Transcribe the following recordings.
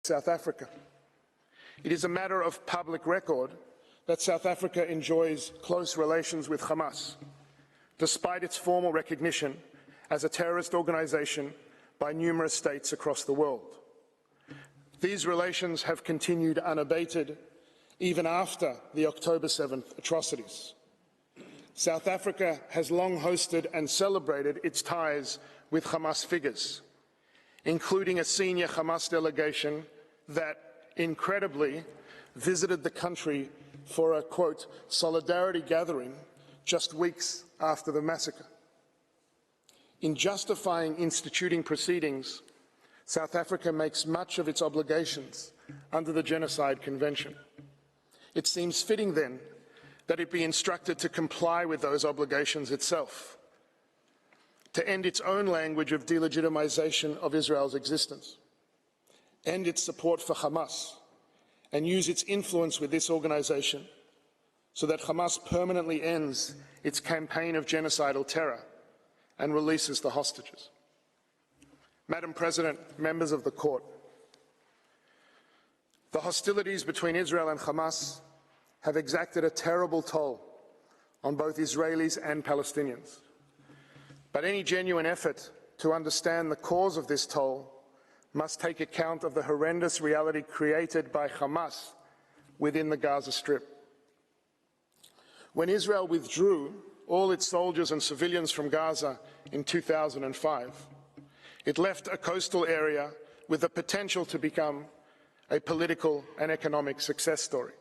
South Africa. It is a matter of public record that South Africa enjoys close relations with Hamas, despite its formal recognition as a terrorist organization by numerous states across the world. These relations have continued unabated even after the October 7th atrocities. South Africa has long hosted and celebrated its ties with Hamas figures, including a senior Hamas delegation that, incredibly, visited the country for a, quote, solidarity gathering just weeks after the massacre. In justifying instituting proceedings, South Africa makes much of its obligations under the Genocide Convention. It seems fitting, then, that it be instructed to comply with those obligations itself, to end its own language of delegitimization of Israel's existence, end its support for Hamas, and use its influence with this organization so that Hamas permanently ends its campaign of genocidal terror and releases the hostages. Madam President, members of the Court, the hostilities between Israel and Hamas have exacted a terrible toll on both Israelis and Palestinians. But any genuine effort to understand the cause of this toll must take account of the horrendous reality created by Hamas within the Gaza Strip. When Israel withdrew all its soldiers and civilians from Gaza in 2005, it left a coastal area with the potential to become a political and economic success story.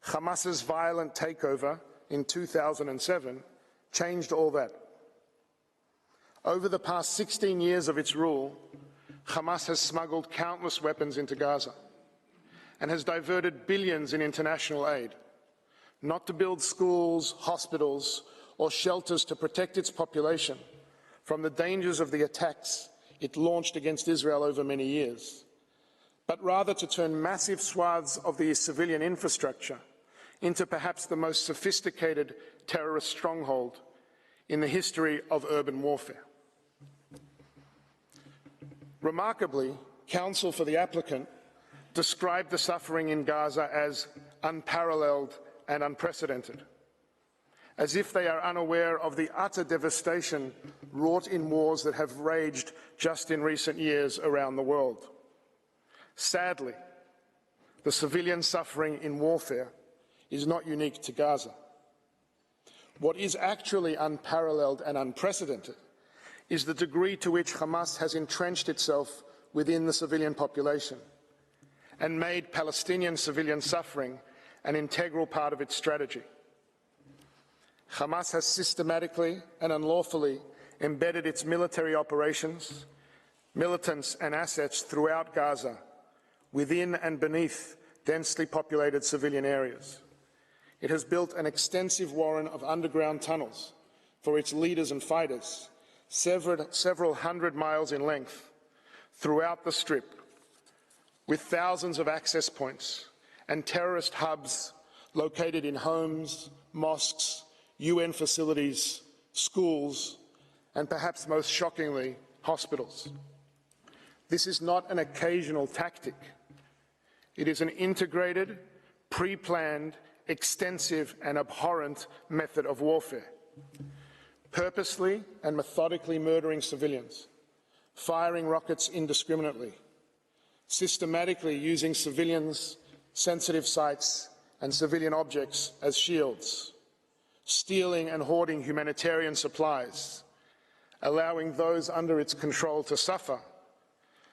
Hamas's violent takeover in 2007 changed all that. Over the past 16 years of its rule, Hamas has smuggled countless weapons into Gaza and has diverted billions in international aid, not to build schools, hospitals, or shelters to protect its population from the dangers of the attacks it launched against Israel over many years, but rather to turn massive swaths of the civilian infrastructure into perhaps the most sophisticated terrorist stronghold in the history of urban warfare. Remarkably, counsel for the applicant described the suffering in Gaza as unparalleled and unprecedented, as if they are unaware of the utter devastation wrought in wars that have raged just in recent years around the world. Sadly, the civilian suffering in warfare is not unique to Gaza. What is actually unparalleled and unprecedented is the degree to which Hamas has entrenched itself within the civilian population and made Palestinian civilian suffering an integral part of its strategy. Hamas has systematically and unlawfully embedded its military operations, militants and assets throughout Gaza, within and beneath densely populated civilian areas. It has built an extensive warren of underground tunnels for its leaders and fighters, several hundred miles in length, throughout the Strip, with thousands of access points and terrorist hubs located in homes, mosques, UN facilities, schools, and perhaps most shockingly, hospitals. This is not an occasional tactic. It is an integrated, pre-planned, extensive and abhorrent method of warfare, purposely and methodically murdering civilians, firing rockets indiscriminately, systematically using civilians, sensitive sites and civilian objects as shields, stealing and hoarding humanitarian supplies, allowing those under its control to suffer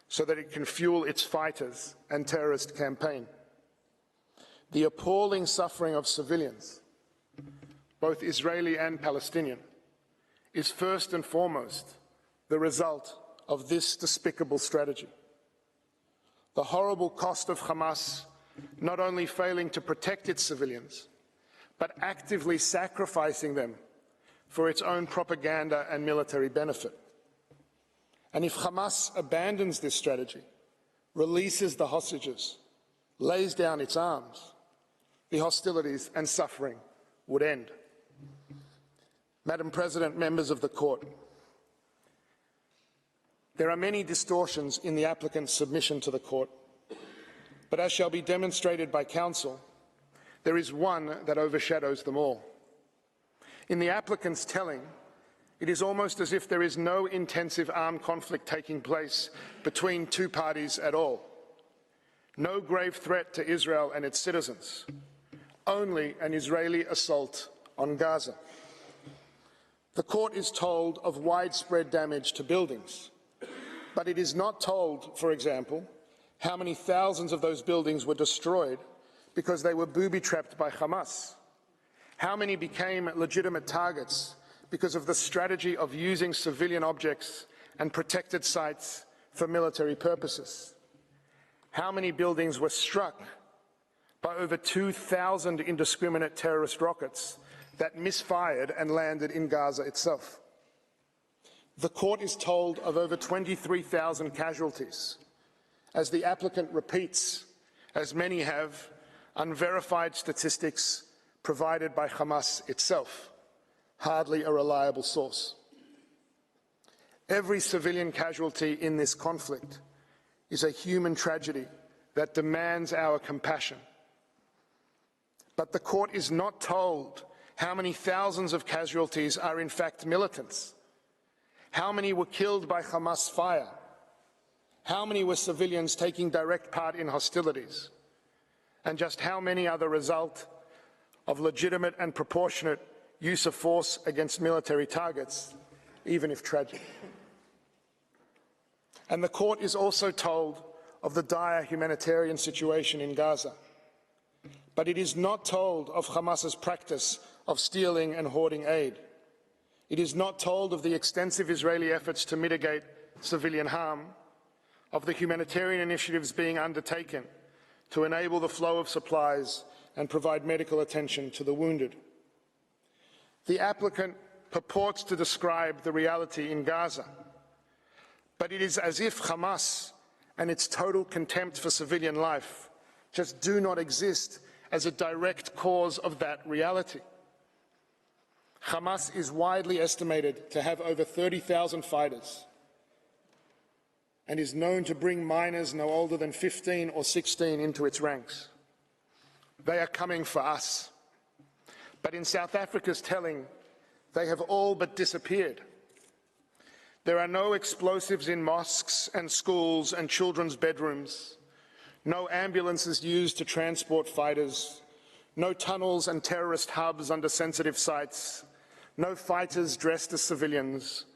so that it can fuel its fighters and terrorist campaign. The appalling suffering of civilians, both Israeli and Palestinian, is first and foremost the result of this despicable strategy. The horrible cost of Hamas not only failing to protect its civilians, but actively sacrificing them for its own propaganda and military benefit. And if Hamas abandons this strategy, releases the hostages, lays down its arms, the hostilities and suffering would end. Madam President, members of the Court, There are many distortions in the applicant's submission to the court, but as shall be demonstrated by counsel, there is one that overshadows them all. In the applicant's telling, it is almost as if there is no intensive armed conflict taking place between two parties at all. No grave threat to Israel and its citizens, only an Israeli assault on Gaza. The court is told of widespread damage to buildings, but it is not told, for example, how many thousands of those buildings were destroyed because they were booby-trapped by Hamas. How many became legitimate targets because of the strategy of using civilian objects and protected sites for military purposes? How many buildings were struck by over 2,000 indiscriminate terrorist rockets that misfired and landed in Gaza itself? The court is told of over 23,000 casualties, as the applicant repeats, as many have, unverified statistics provided by Hamas itself, hardly a reliable source. Every civilian casualty in this conflict is a human tragedy that demands our compassion. But the court is not told how many thousands of casualties are in fact militants. How many were killed by Hamas fire? How many were civilians taking direct part in hostilities? And just how many are the result of legitimate and proportionate use of force against military targets, even if tragic? And the court is also told of the dire humanitarian situation in Gaza. But it is not told of Hamas's practice of stealing and hoarding aid. It is not told of the extensive Israeli efforts to mitigate civilian harm, of the humanitarian initiatives being undertaken to enable the flow of supplies and provide medical attention to the wounded. The applicant purports to describe the reality in Gaza, but it is as if Hamas and its total contempt for civilian life just do not exist as a direct cause of that reality. Hamas is widely estimated to have over 30,000 fighters and is known to bring minors no older than 15 or 16 into its ranks. They are coming for us. But in South Africa's telling, they have all but disappeared. There are no explosives in mosques and schools and children's bedrooms, no ambulances used to transport fighters, no tunnels and terrorist hubs under sensitive sites, no fighters dressed as civilians,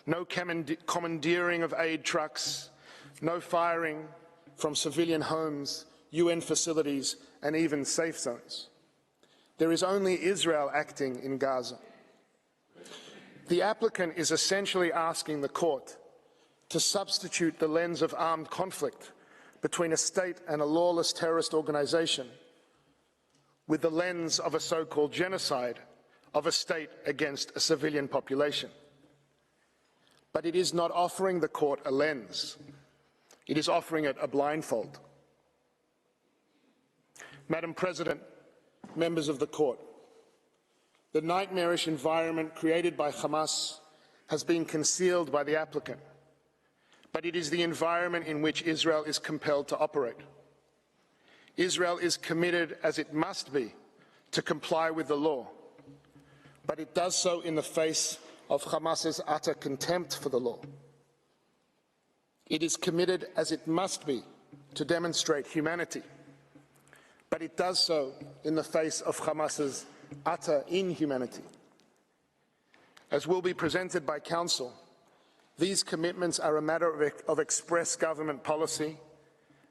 no commandeering of aid trucks, no firing from civilian homes, UN facilities, and even safe zones. There is only Israel acting in Gaza. The applicant is essentially asking the court to substitute the lens of armed conflict between a state and a lawless terrorist organization with the lens of a so-called genocide of a state against a civilian population. But it is not offering the court a lens. It is offering it a blindfold. Madam President, members of the court, the nightmarish environment created by Hamas has been concealed by the applicant, but it is the environment in which Israel is compelled to operate. Israel is committed, as it must be, to comply with the law, but it does so in the face of Hamas's utter contempt for the law. It is committed, as it must be, to demonstrate humanity, but it does so in the face of Hamas's utter inhumanity. As will be presented by counsel, these commitments are a matter of express government policy,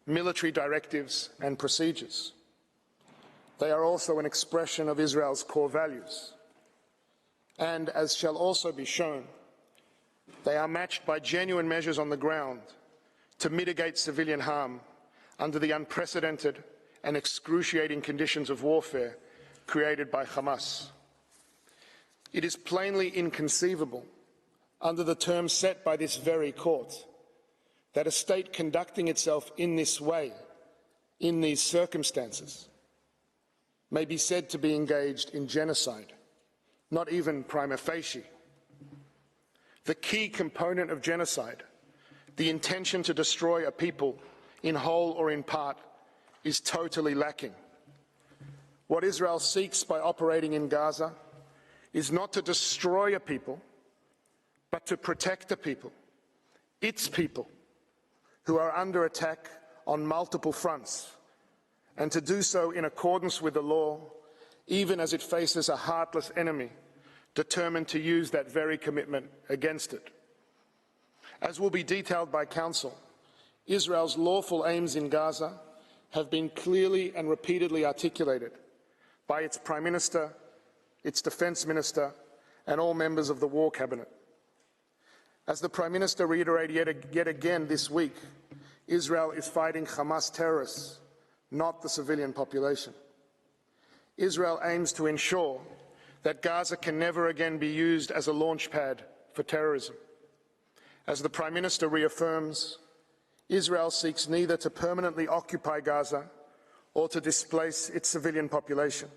military directives and procedures. They are also an expression of Israel's core values. And, as shall also be shown, they are matched by genuine measures on the ground to mitigate civilian harm under the unprecedented and excruciating conditions of warfare created by Hamas. It is plainly inconceivable, under the terms set by this very court, that a state conducting itself in this way, in these circumstances, may be said to be engaged in genocide, not even prima facie. The key component of genocide, the intention to destroy a people in whole or in part is totally lacking. What Israel seeks by operating in Gaza is not to destroy a people, but to protect a people, its people, who are under attack on multiple fronts, and to do so in accordance with the law, even as it faces a heartless enemy determined to use that very commitment against it. As will be detailed by Council, Israel's lawful aims in Gaza have been clearly and repeatedly articulated by its Prime Minister, its Defence Minister, and all members of the War Cabinet. As the Prime Minister reiterated yet again this week, Israel is fighting Hamas terrorists, not the civilian population. Israel aims to ensure that Gaza can never again be used as a launch pad for terrorism. As the Prime Minister reaffirms, Israel seeks neither to permanently occupy Gaza or to displace its civilian population.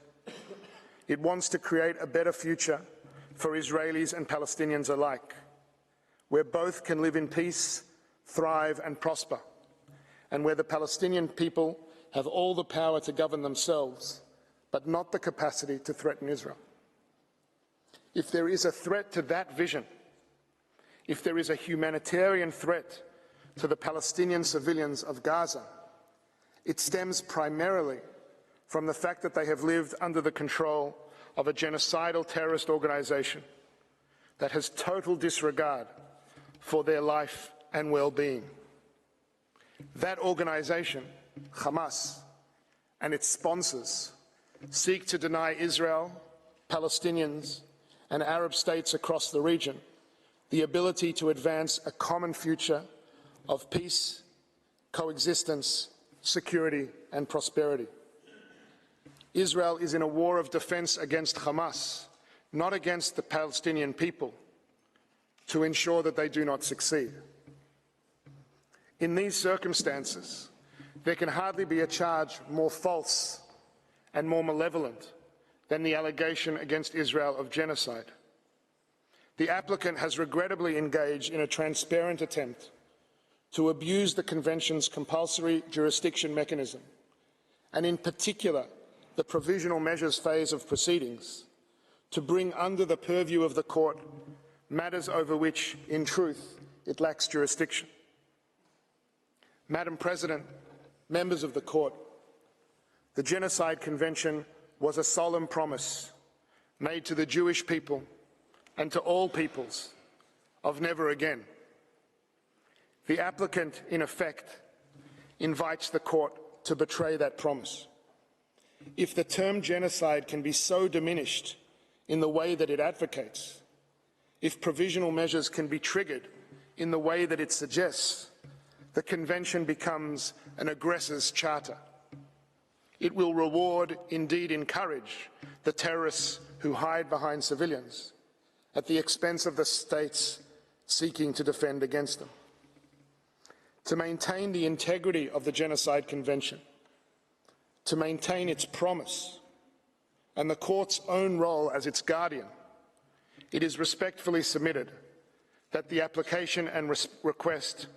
It wants to create a better future for Israelis and Palestinians alike, where both can live in peace, thrive and prosper, and where the Palestinian people have all the power to govern themselves, but not the capacity to threaten Israel. If there is a threat to that vision, if there is a humanitarian threat to the Palestinian civilians of Gaza, it stems primarily from the fact that they have lived under the control of a genocidal terrorist organization that has total disregard for their life and well-being. That organization, Hamas, and its sponsors seek to deny Israel, Palestinians, and Arab states across the region the ability to advance a common future of peace, coexistence, security, and prosperity. Israel is in a war of defense against Hamas, not against the Palestinian people, to ensure that they do not succeed. In these circumstances, there can hardly be a charge more false and more malevolent than the allegation against Israel of genocide. The applicant has regrettably engaged in a transparent attempt to abuse the Convention's compulsory jurisdiction mechanism, and in particular, the provisional measures phase of proceedings, to bring under the purview of the Court matters over which, in truth, it lacks jurisdiction. Madam President, members of the Court, the Genocide Convention was a solemn promise made to the Jewish people and to all peoples of never again. The applicant, in effect, invites the Court to betray that promise. If the term genocide can be so diminished in the way that it advocates, if provisional measures can be triggered in the way that it suggests, the Convention becomes an aggressor's charter. It will reward, indeed encourage, the terrorists who hide behind civilians at the expense of the states seeking to defend against them. To maintain the integrity of the Genocide Convention, to maintain its promise and the Court's own role as its guardian, it is respectfully submitted that the application and request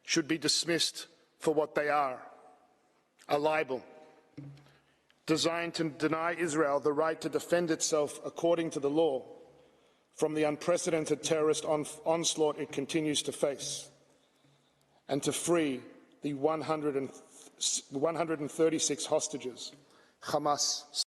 should be dismissed for what they are, a libel designed to deny Israel the right to defend itself according to the law from the unprecedented terrorist onslaught it continues to face, and to free the 136 hostages Hamas